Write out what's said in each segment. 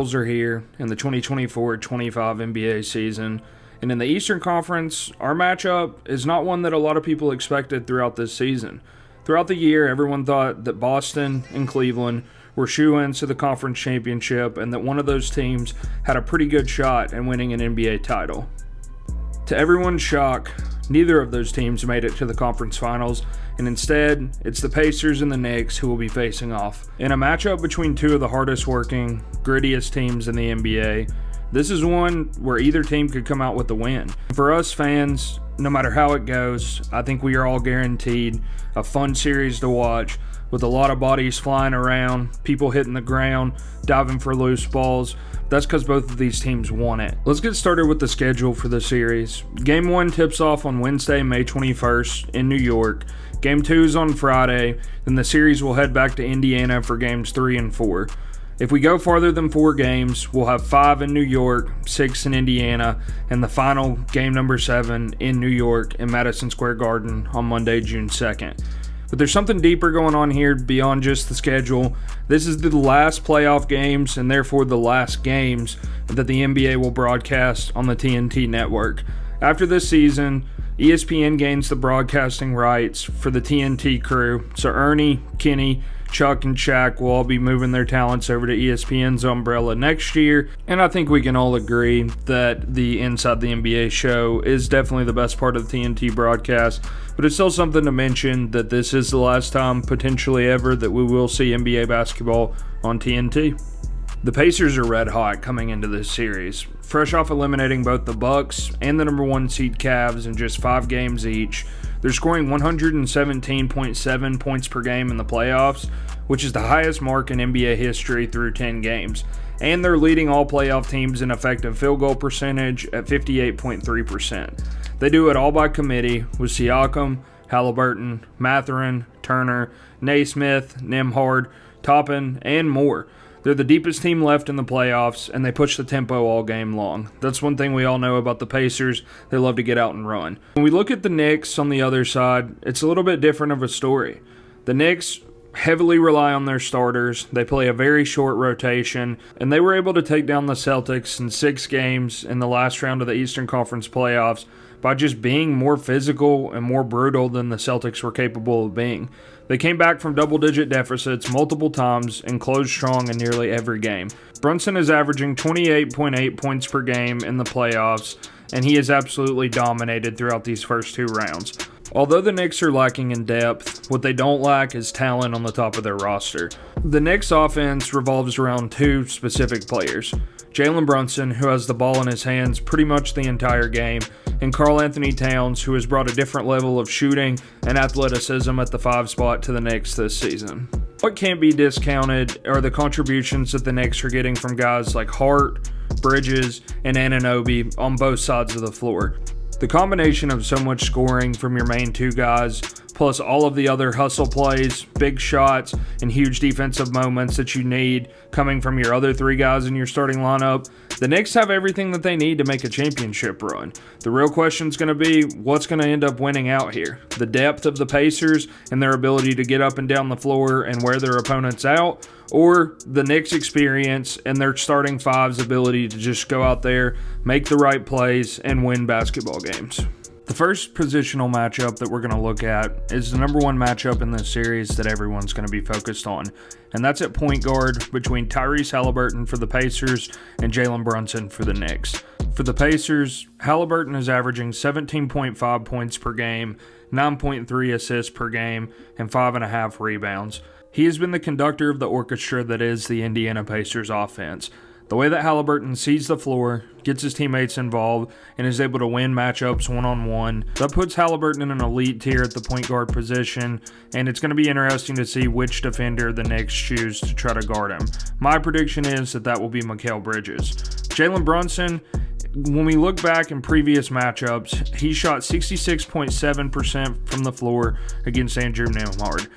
Finals are here in the 2024-25 NBA season, and in the Eastern Conference, our matchup is not one that a lot of people expected throughout this season. Throughout the year, everyone thought that Boston and Cleveland were shoo-ins to the conference championship and that one of those teams had a pretty good shot at winning an NBA title. To everyone's shock, neither of those teams made it to the conference finals, and instead, it's the Pacers and the Knicks who will be facing off. In a matchup between two of the hardest working, grittiest teams in the NBA, this is one where either team could come out with the win. For us fans, no matter how it goes, I think we are all guaranteed a fun series to watch with a lot of bodies flying around, people hitting the ground, diving for loose balls. That's because both of these teams want it. Let's get started with the schedule for the series. Game 1 tips off on Wednesday, May 21st in New York. Game 2 is on Friday, then the series will head back to Indiana for games 3 and 4. If we go farther than 4 games, we'll have 5 in New York, 6 in Indiana, and the final game number 7 in New York in Madison Square Garden on Monday, June 2nd. But there's something deeper going on here beyond just the schedule. This is the last playoff games and therefore the last games that the NBA will broadcast on the TNT network. After this season, ESPN gains the broadcasting rights for the TNT crew, so Ernie, Kenny, Chuck, and Shaq will all be moving their talents over to ESPN's umbrella next year, and I think we can all agree that the Inside the NBA show is definitely the best part of the TNT broadcast, but it's still something to mention that this is the last time, potentially ever, that we will see NBA basketball on TNT. The Pacers are red hot coming into this series. Fresh off eliminating both the Bucks and the number 1 seed Cavs in just 5 games each, they're scoring 117.7 points per game in the playoffs, which is the highest mark in NBA history through 10 games. And they're leading all playoff teams in effective field goal percentage at 58.3%. They do it all by committee with Siakam, Haliburton, Mathurin, Turner, Naismith, Nembhard, Toppin, and more. They're the deepest team left in the playoffs, and they push the tempo all game long. That's one thing we all know about the Pacers. They love to get out and run. When we look at the Knicks on the other side, it's a little bit different of a story. The Knicks heavily rely on their starters. They play a very short rotation, and they were able to take down the Celtics in 6 games in the last round of the Eastern Conference playoffs by just being more physical and more brutal than the Celtics were capable of being. They came back from double-digit deficits multiple times and closed strong in nearly every game. Brunson is averaging 28.8 points per game in the playoffs, and he has absolutely dominated throughout these first 2 rounds. Although the Knicks are lacking in depth, what they don't lack is talent on the top of their roster. The Knicks offense revolves around 2 specific players. Jalen Brunson, who has the ball in his hands pretty much the entire game, and Karl-Anthony Towns, who has brought a different level of shooting and athleticism at the 5 spot to the Knicks this season. What can't be discounted are the contributions that the Knicks are getting from guys like Hart, Bridges, and Anunoby on both sides of the floor. The combination of so much scoring from your main 2 guys, plus all of the other hustle plays, big shots, and huge defensive moments that you need coming from your other 3 guys in your starting lineup, the Knicks have everything that they need to make a championship run. The real question is going to be, what's going to end up winning out here? The depth of the Pacers and their ability to get up and down the floor and wear their opponents out, or the Knicks' experience and their starting 5's ability to just go out there, make the right plays, and win basketball games. The first positional matchup that we're going to look at is the number 1 matchup in this series that everyone's going to be focused on, and that's at point guard between Tyrese Haliburton for the Pacers and Jalen Brunson for the Knicks. For the Pacers, Haliburton is averaging 17.5 points per game, 9.3 assists per game, and 5.5 rebounds. He has been the conductor of the orchestra that is the Indiana Pacers offense. The way that Haliburton sees the floor, gets his teammates involved, and is able to win matchups one-on-one, that puts Haliburton in an elite tier at the point guard position, and it's going to be interesting to see which defender the Knicks choose to try to guard him. My prediction is that will be Mikal Bridges. Jalen Brunson, when we look back in previous matchups, he shot 66.7% from the floor against Andrew Nembhard.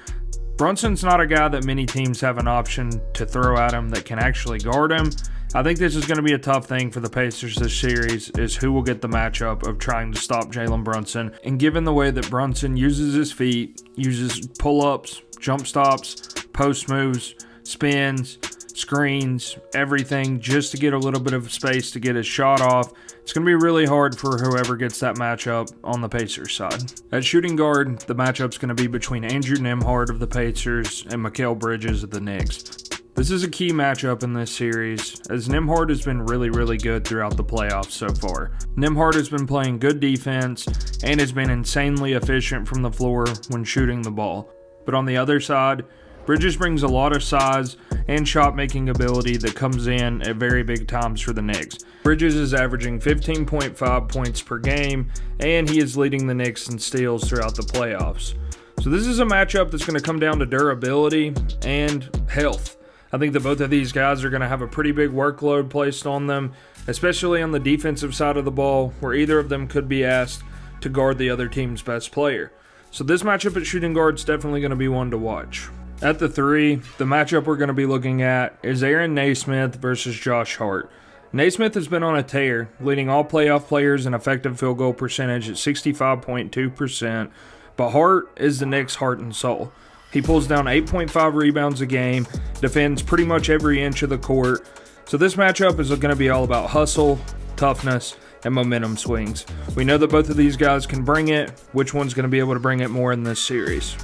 Brunson's not a guy that many teams have an option to throw at him that can actually guard him. I think this is going to be a tough thing for the Pacers this series, is who will get the matchup of trying to stop Jalen Brunson. And given the way that Brunson uses his feet, uses pull-ups, jump stops, post moves, spins, screens, everything, just to get a little bit of space to get his shot off. It's going to be really hard for whoever gets that matchup on the Pacers side. At shooting guard, the matchup's going to be between Andrew Nembhard of the Pacers and Mikal Bridges of the Knicks. This is a key matchup in this series, as Nembhard has been really good throughout the playoffs so far. Nembhard has been playing good defense and has been insanely efficient from the floor when shooting the ball. But on the other side, Bridges brings a lot of size and shot-making ability that comes in at very big times for the Knicks. Bridges is averaging 15.5 points per game, and he is leading the Knicks in steals throughout the playoffs. So this is a matchup that's going to come down to durability and health. I think that both of these guys are going to have a pretty big workload placed on them, especially on the defensive side of the ball, where either of them could be asked to guard the other team's best player. So this matchup at shooting guard is definitely going to be one to watch. At the 3, the matchup we're going to be looking at is Aaron Nesmith versus Josh Hart. Nesmith has been on a tear, leading all playoff players in effective field goal percentage at 65.2%, but Hart is the Knicks' heart and soul. He pulls down 8.5 rebounds a game, defends pretty much every inch of the court. So this matchup is going to be all about hustle, toughness, and momentum swings. We know that both of these guys can bring it. Which one's going to be able to bring it more in this series?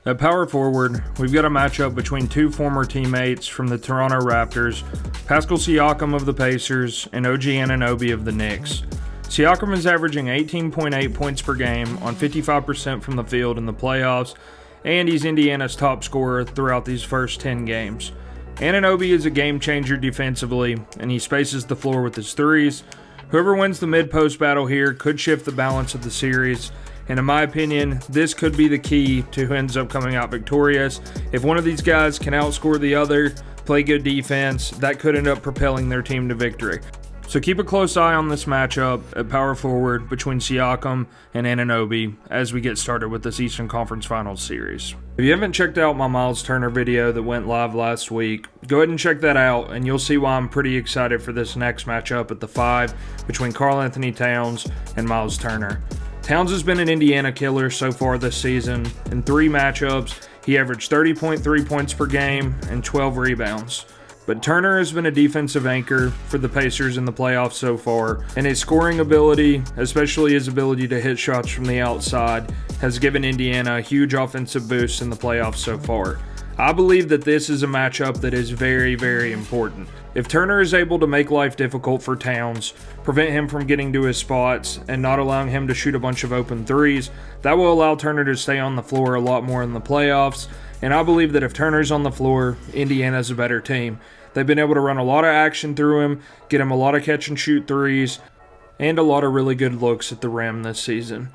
At power forward, we've got a matchup between two former teammates from the Toronto Raptors, Pascal Siakam of the Pacers and OG Anunoby of the Knicks. Siakam is averaging 18.8 points per game on 55% from the field in the playoffs, and he's Indiana's top scorer throughout these first 10 games. Anunoby is a game changer defensively, and he spaces the floor with his threes. Whoever wins the mid-post battle here could shift the balance of the series, and in my opinion, this could be the key to who ends up coming out victorious. If one of these guys can outscore the other, play good defense, that could end up propelling their team to victory. So keep a close eye on this matchup at power forward between Siakam and Anunoby as we get started with this Eastern Conference Finals series. If you haven't checked out my Miles Turner video that went live last week, go ahead and check that out and you'll see why I'm pretty excited for this next matchup at the 5 between Karl-Anthony Towns and Miles Turner. Towns has been an Indiana killer so far this season. In 3 matchups, he averaged 30.3 points per game and 12 rebounds. But Turner has been a defensive anchor for the Pacers in the playoffs so far, and his scoring ability, especially his ability to hit shots from the outside, has given Indiana a huge offensive boost in the playoffs so far. I believe that this is a matchup that is very important. If Turner is able to make life difficult for Towns, prevent him from getting to his spots, and not allowing him to shoot a bunch of open threes, that will allow Turner to stay on the floor a lot more in the playoffs, and I believe that if Turner's on the floor, Indiana's a better team. They've been able to run a lot of action through him, get him a lot of catch-and-shoot threes, and a lot of really good looks at the rim this season.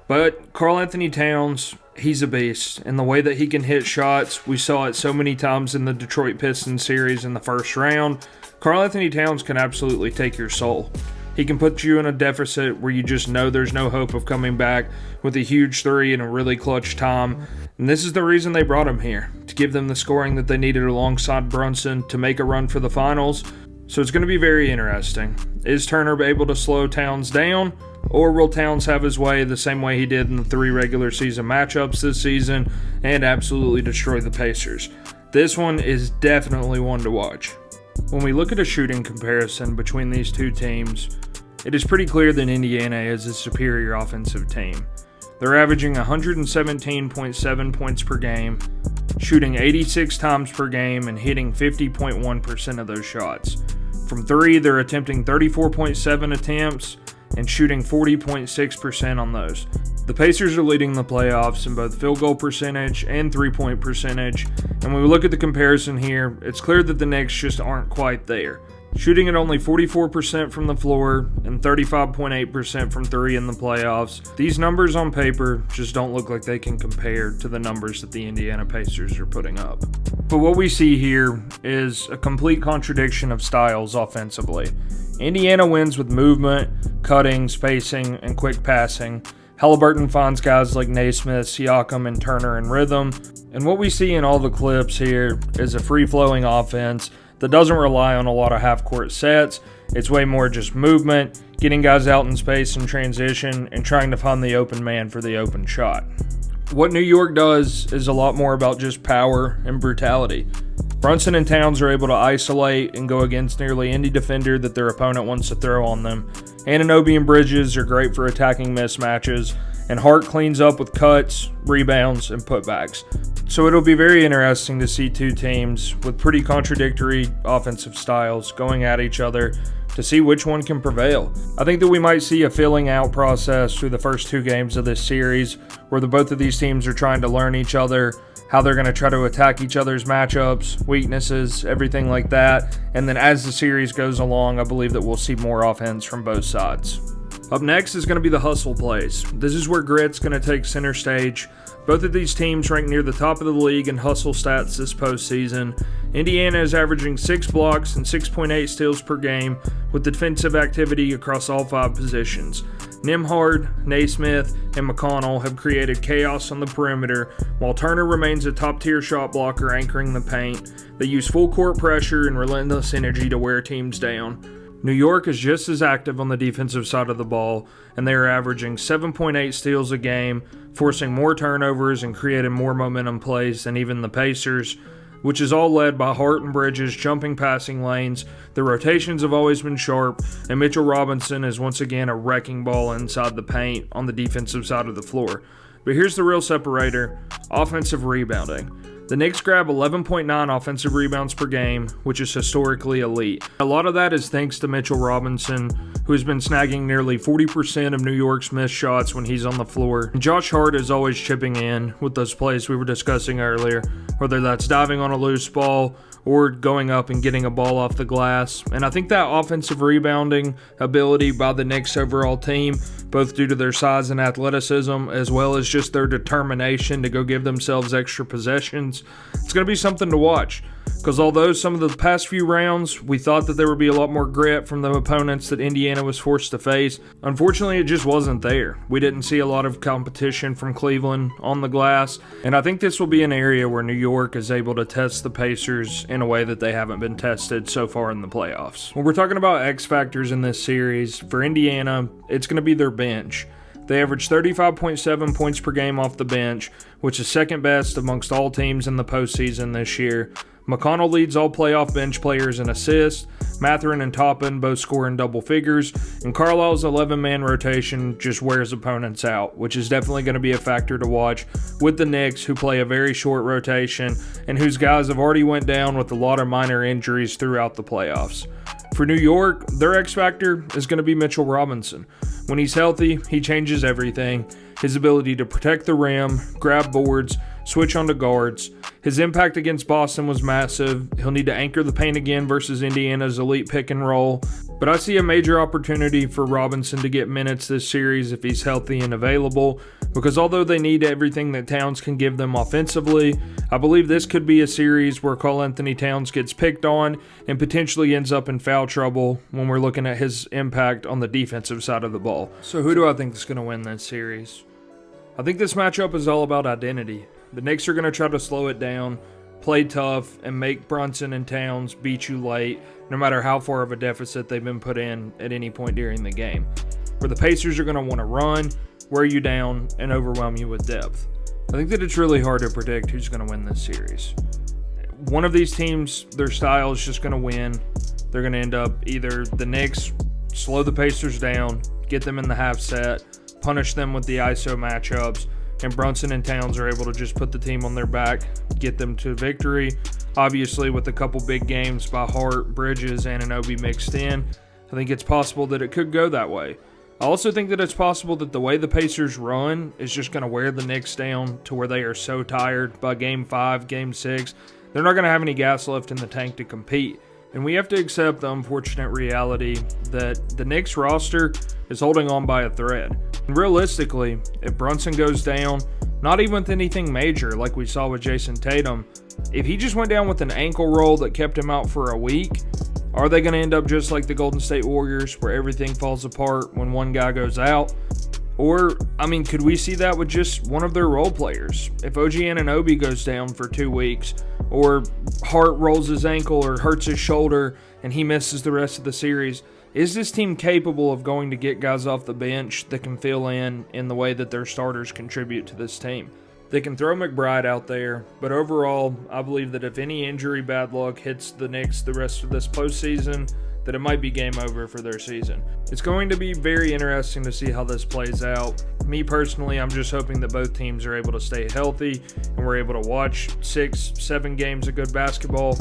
But Karl-Anthony Towns, he's a beast. And the way that he can hit shots, we saw it so many times in the Detroit Pistons series in the first round. Karl-Anthony Towns can absolutely take your soul. He can put you in a deficit where you just know there's no hope of coming back with a huge 3 in a really clutch time. And this is the reason they brought him here, to give them the scoring that they needed alongside Brunson to make a run for the finals. So it's going to be very interesting. Is Turner able to slow Towns down, or will Towns have his way the same way he did in the 3 regular season matchups this season and absolutely destroy the Pacers? This one is definitely one to watch. When we look at a shooting comparison between these two teams, it is pretty clear that Indiana is a superior offensive team. They're averaging 117.7 points per game, shooting 86 times per game, and hitting 50.1% of those shots. From 3, they're attempting 34.7 attempts and shooting 40.6% on those. The Pacers are leading the playoffs in both field goal percentage and three-point percentage, and when we look at the comparison here, it's clear that the Knicks just aren't quite there. Shooting at only 44% from the floor and 35.8% from 3 in the playoffs, these numbers on paper just don't look like they can compare to the numbers that the Indiana Pacers are putting up. But what we see here is a complete contradiction of styles offensively. Indiana wins with movement, cutting, spacing, and quick passing. Haliburton finds guys like Nesmith, Siakam, and Turner in rhythm. And what we see in all the clips here is a free-flowing offense that doesn't rely on a lot of half-court sets. It's way more just movement, getting guys out in space in transition, and trying to find the open man for the open shot. What New York does is a lot more about just power and brutality. Brunson and Towns are able to isolate and go against nearly any defender that their opponent wants to throw on them. Anunoby and Bridges are great for attacking mismatches, and Hart cleans up with cuts, rebounds, and putbacks. So it'll be very interesting to see two teams with pretty contradictory offensive styles going at each other to see which one can prevail. I think that we might see a filling out process through the first two games of this series where both of these teams are trying to learn each other, how they're going to try to attack each other's matchups, weaknesses, everything like that. And then as the series goes along, I believe that we'll see more offense from both sides. Up next is going to be the hustle plays. This is where grit's going to take center stage. Both of these teams rank near the top of the league in hustle stats this postseason. Indiana is averaging 6 blocks and 6.8 steals per game with defensive activity across all 5 positions. Nembhard, Naismith, and McConnell have created chaos on the perimeter, while Turner remains a top-tier shot blocker anchoring the paint. They use full court pressure and relentless energy to wear teams down. New York is just as active on the defensive side of the ball, and they are averaging 7.8 steals a game, forcing more turnovers and creating more momentum plays than even the Pacers, which is all led by Hart and Bridges jumping passing lanes. The rotations have always been sharp, and Mitchell Robinson is once again a wrecking ball inside the paint on the defensive side of the floor. But here's the real separator: offensive rebounding. The Knicks grab 11.9 offensive rebounds per game, which is historically elite. A lot of that is thanks to Mitchell Robinson, who has been snagging nearly 40% of New York's missed shots when he's on the floor. And Josh Hart is always chipping in with those plays we were discussing earlier, whether that's diving on a loose ball or going up and getting a ball off the glass. And I think that offensive rebounding ability by the Knicks overall team, both due to their size and athleticism, as well as just their determination to go give themselves extra possessions, it's going to be something to watch. Because although some of the past few rounds we thought that there would be a lot more grit from the opponents that Indiana was forced to face, unfortunately it just wasn't there. We didn't see a lot of competition from Cleveland on the glass, and I think this will be an area where New York is able to test the Pacers in a way that they haven't been tested so far in the playoffs. When we're talking about X factors in this series, for Indiana, it's going to be their bench. They average 35.7 points per game off the bench, which is second best amongst all teams in the postseason this year. McConnell leads all playoff bench players in assists. Mathurin and Toppin both score in double figures. And Carlisle's 11-man rotation just wears opponents out, which is definitely going to be a factor to watch with the Knicks, who play a very short rotation and whose guys have already went down with a lot of minor injuries throughout the playoffs. For New York, their X factor is going to be Mitchell Robinson. When he's healthy, he changes everything. His ability to protect the rim, grab boards, switch onto guards. His impact against Boston was massive. He'll need to anchor the paint again versus Indiana's elite pick and roll. But I see a major opportunity for Robinson to get minutes this series if he's healthy and available, because although they need everything that Towns can give them offensively, I believe this could be a series where Karl-Anthony Towns gets picked on and potentially ends up in foul trouble when we're looking at his impact on the defensive side of the ball. So who do I think is going to win this series? I think this matchup is all about identity. The Knicks are going to try to slow it down, play tough, and make Brunson and Towns beat you late, no matter how far of a deficit they've been put in at any point during the game. Where the Pacers are going to want to run, wear you down, and overwhelm you with depth. I think that it's really hard to predict who's going to win this series. One of these teams, their style is just going to win. They're going to end up either the Knicks slow the Pacers down, get them in the half set, punish them with the ISO matchups, and Brunson and Towns are able to just put the team on their back, get them to victory. Obviously, with a couple big games by Hart, Bridges, and Anunoby mixed in, I think it's possible that it could go that way. I also think that it's possible that the way the Pacers run is just going to wear the Knicks down to where they are so tired by Game 5, Game 6, they're not going to have any gas left in the tank to compete. And we have to accept the unfortunate reality that the Knicks roster is holding on by a thread. And realistically, if Brunson goes down, not even with anything major like we saw with Jason Tatum, if he just went down with an ankle roll that kept him out for a week, are they going to end up just like the Golden State Warriors where everything falls apart when one guy goes out? Or, could we see that with just one of their role players? If OG Anunoby goes down for 2 weeks, or Hart rolls his ankle or hurts his shoulder and he misses the rest of the series, is this team capable of going to get guys off the bench that can fill in the way that their starters contribute to this team? They can throw McBride out there, but overall, I believe that if any injury bad luck hits the Knicks the rest of this postseason, that it might be game over for their season. It's going to be very interesting to see how this plays out. Me personally, I'm just hoping that both teams are able to stay healthy and we're able to watch 6-7 games of good basketball.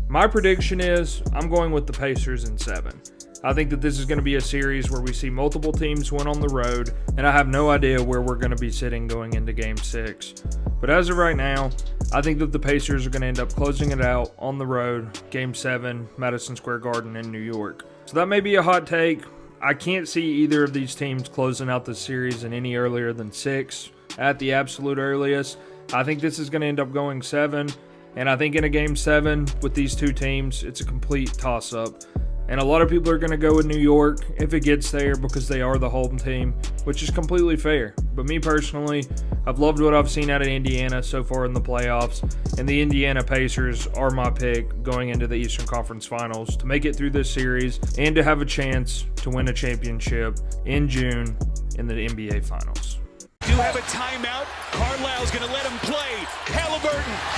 My prediction is I'm going with the Pacers in 7. I think that this is going to be a series where we see multiple teams win on the road, and I have no idea where we're going to be sitting going into Game 6. But as of right now, I think that the Pacers are going to end up closing it out on the road, Game 7, Madison Square Garden in New York. So that may be a hot take. I can't see either of these teams closing out the series in any earlier than 6 at the absolute earliest. I think this is going to end up going 7, and I think in a Game 7 with these two teams, it's a complete toss-up. And a lot of people are going to go with New York if it gets there because they are the home team, which is completely fair. But me personally, I've loved what I've seen out of Indiana so far in the playoffs, and the Indiana Pacers are my pick going into the Eastern Conference Finals to make it through this series and to have a chance to win a championship in June in the NBA Finals. Do have a timeout. Carlisle's going to let him play. Haliburton